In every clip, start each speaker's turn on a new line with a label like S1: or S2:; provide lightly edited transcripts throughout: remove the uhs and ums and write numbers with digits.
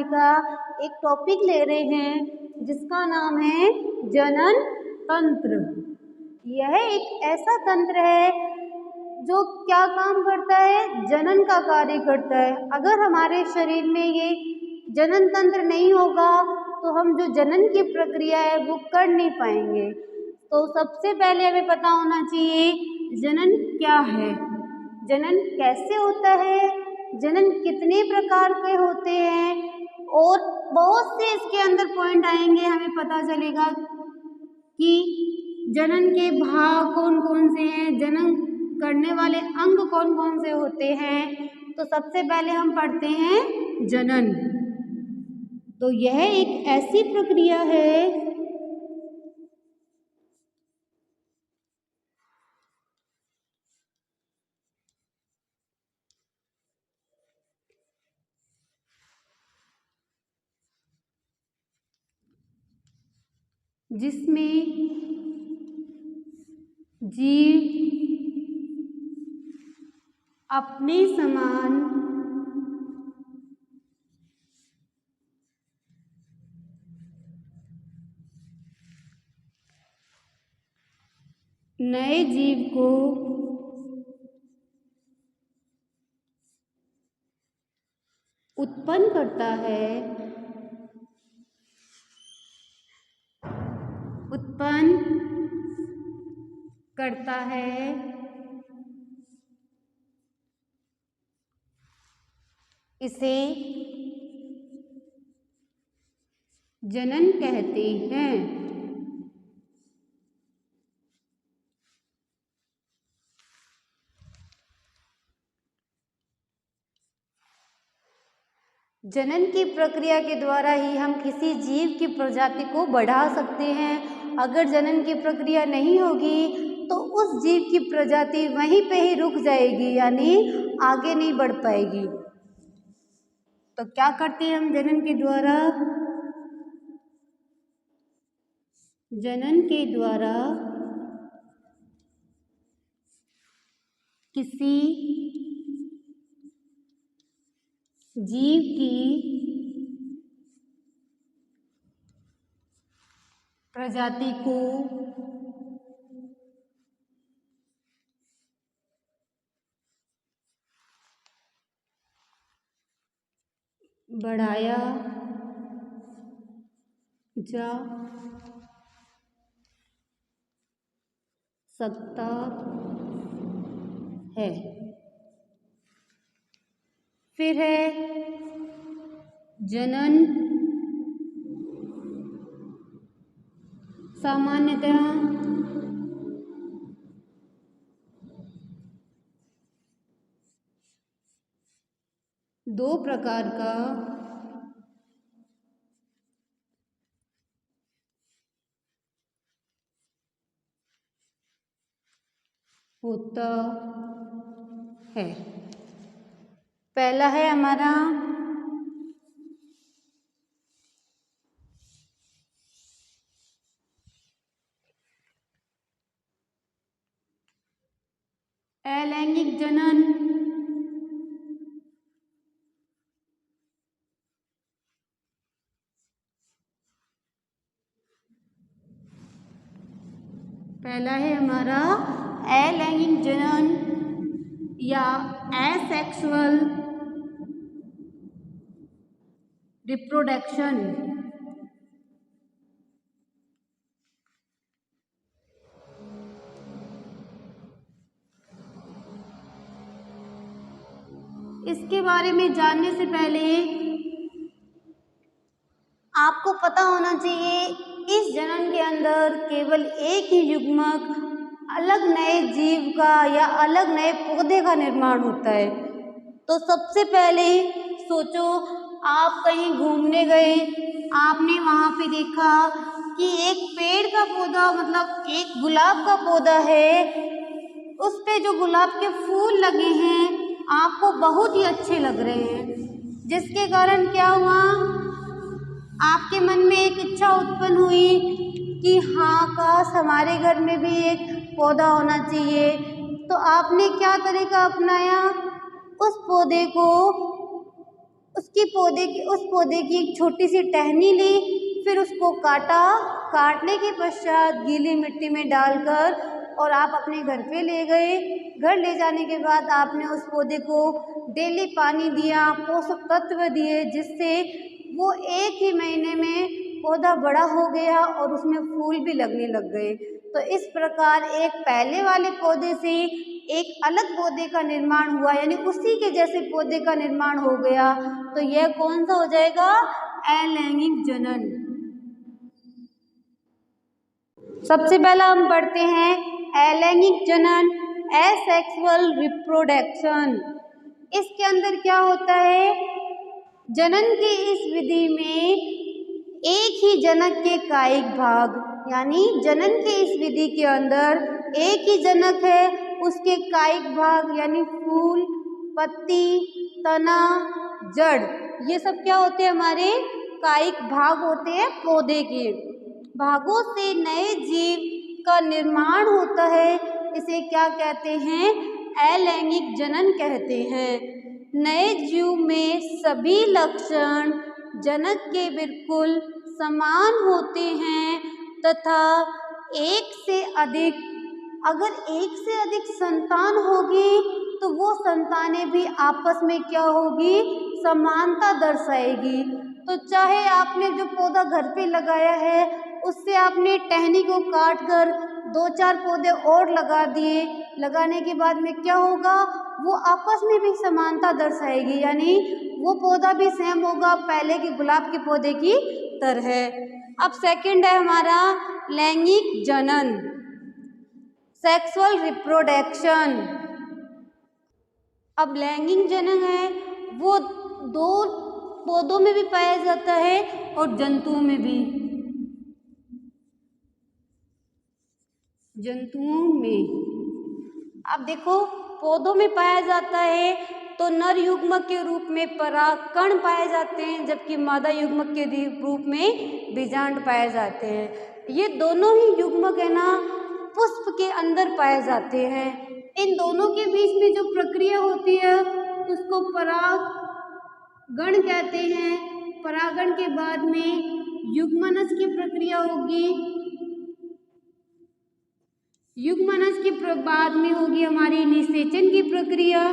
S1: का एक टॉपिक ले रहे हैं जिसका नाम है जनन तंत्र। यह एक ऐसा तंत्र है जो क्या काम करता है, जनन का कार्य करता है। अगर हमारे शरीर में ये जनन तंत्र नहीं होगा तो हम जो जनन की प्रक्रिया है वो कर नहीं पाएंगे। तो सबसे पहले हमें पता होना चाहिए जनन क्या है, जनन कैसे होता है, जनन कितने प्रकार के होते हैं और बहुत से इसके अंदर पॉइंट आएंगे। हमें पता चलेगा कि जनन के भाग कौन कौन से हैं, जनन करने वाले अंग कौन कौन से होते हैं। तो सबसे पहले हम पढ़ते हैं जनन। तो यह एक ऐसी प्रक्रिया है जिसमें जीव अपने समान नए जीव को उत्पन्न करता है, इसे जनन कहते हैं। जनन की प्रक्रिया के द्वारा ही हम किसी जीव की प्रजाति को बढ़ा सकते हैं। अगर जनन की प्रक्रिया नहीं होगी तो उस जीव की प्रजाति वहीं पे ही रुक जाएगी, यानी आगे नहीं बढ़ पाएगी। तो क्या करते हैं हम जनन के द्वारा? जनन के द्वारा किसी जीव की प्रजाति को बढ़ाया जा सकता है। फिर है जनन सामान्यतः दो प्रकार का होता है। पहला है हमारा अलैंगिक जनन। पहला है हमारा अलैंगिक जनन या एसेक्सुअल रिप्रोडक्शन। इसके बारे में जानने से पहले आपको पता होना चाहिए इस जनन के अंदर केवल एक ही युग्मक अलग नए जीव का या अलग नए पौधे का निर्माण होता है। तो सबसे पहले सोचो, आप कहीं घूमने गए, आपने वहाँ पे देखा कि एक पेड़ का पौधा, मतलब एक गुलाब का पौधा है, उस पे जो गुलाब के फूल लगे हैं आपको बहुत ही अच्छे लग रहे हैं, जिसके कारण क्या हुआ, आपके मन में एक इच्छा उत्पन्न हुई कि हाँ, काश हमारे घर में भी एक पौधा होना चाहिए। तो आपने क्या तरीका अपनाया, उस पौधे को उस उस पौधे की एक छोटी सी टहनी ली, फिर उसको काटा, काटने के पश्चात गीली मिट्टी में डालकर और आप अपने घर पे ले गए। घर ले जाने के बाद आपने उस पौधे को डेली पानी दिया, पोषक तत्व दिए, जिससे वो 1 ही महीने में पौधा बड़ा हो गया और उसमें फूल भी लगने लग गए। तो इस प्रकार एक पहले वाले पौधे से एक अलग पौधे का निर्माण हुआ, यानी उसी के जैसे पौधे का निर्माण हो गया। तो यह कौन सा हो जाएगा? अलैंगिक जनन। सबसे पहला हम पढ़ते हैं अलैंगिक जनन, एसेक्सुअल रिप्रोडक्शन। इसके अंदर क्या होता है? जनन की इस विधि में एक ही जनक के कायिक भाग, यानी जनन की इस विधि के अंदर एक ही जनक है, उसके कायिक भाग यानी फूल, पत्ती, तना, जड़, ये सब क्या होते हैं? हमारे कायिक भाग होते हैं पौधे के। भागों से नए जीव का निर्माण होता है, इसे क्या कहते हैं? अलैंगिक जनन कहते हैं। नए जीव में सभी लक्षण जनक के बिल्कुल समान होते हैं तथा अगर एक से अधिक संतान होगी तो वो संतानें भी आपस में क्या होगी? समानता दर्शाएगी। तो चाहे आपने जो पौधा घर पे लगाया है उससे आपने टहनी को काट कर 2-4 पौधे और लगा दिए, लगाने के बाद में क्या होगा? वो आपस में भी समानता दर्शाएगी, यानी वो पौधा भी सेम होगा पहले के गुलाब के पौधे की तरह। अब सेकंड है हमारा लैंगिक जनन, सेक्सुअल रिप्रोडक्शन। अब लैंगिक जनन है वो 2 पौधों में भी पाया जाता है और जंतुओं में भी। अब देखो, पौधों में पाया जाता है तो नर युग्मक के रूप में परागकण पाए जाते हैं, जबकि मादा युग्मक के रूप में बीजांड पाए जाते हैं। ये दोनों ही युग्मक है ना पुष्प के अंदर पाए जाते हैं। इन दोनों के बीच में जो प्रक्रिया होती है उसको परागण कहते हैं। परागण के बाद में युग्मनज की प्रक्रिया होगी। युग्मनज के बाद में होगी हमारी निषेचन की प्रक्रिया।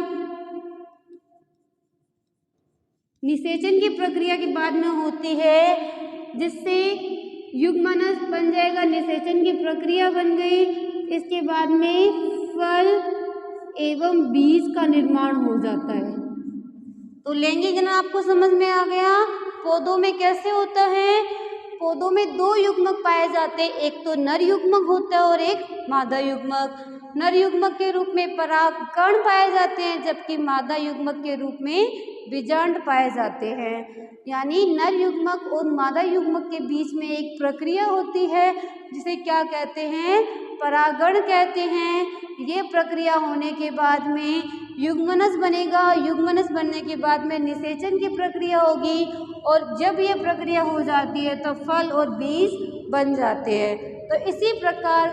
S1: निषेचन की प्रक्रिया के बाद में होती है जिससे युग्मनज बन जाएगा, निषेचन की प्रक्रिया बन गई। इसके बाद में फल एवं बीज का निर्माण हो जाता है। तो लैंगिक जनन आपको समझ में आ गया। पौधों में कैसे होता है? पौधों में 2 युग्मक पाए जाते हैं, एक तो नर युग्मक होता है और एक मादा युग्मक। नर युग्मक के रूप में परागकण पाए जाते हैं, जबकि मादा युग्मक के रूप में बीजांड पाए जाते हैं। यानी नर युग्मक और मादा युग्मक के बीच में एक प्रक्रिया होती है जिसे क्या कहते हैं? परागण कहते हैं। ये प्रक्रिया होने के बाद में युग्मनज बनेगा। युग्मनज बनने के बाद में निषेचन की प्रक्रिया होगी और जब ये प्रक्रिया हो जाती है तो फल और बीज बन जाते हैं। तो इसी प्रकार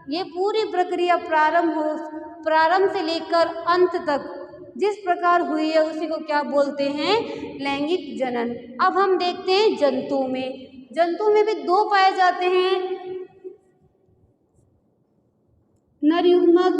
S1: ये पूरी प्रक्रिया प्रारंभ से लेकर अंत तक जिस प्रकार हुई है उसी को क्या बोलते हैं? लैंगिक जनन। अब हम देखते हैं जंतुओं में। जंतुओं में भी 2 पाए जाते हैं, नर युग्मक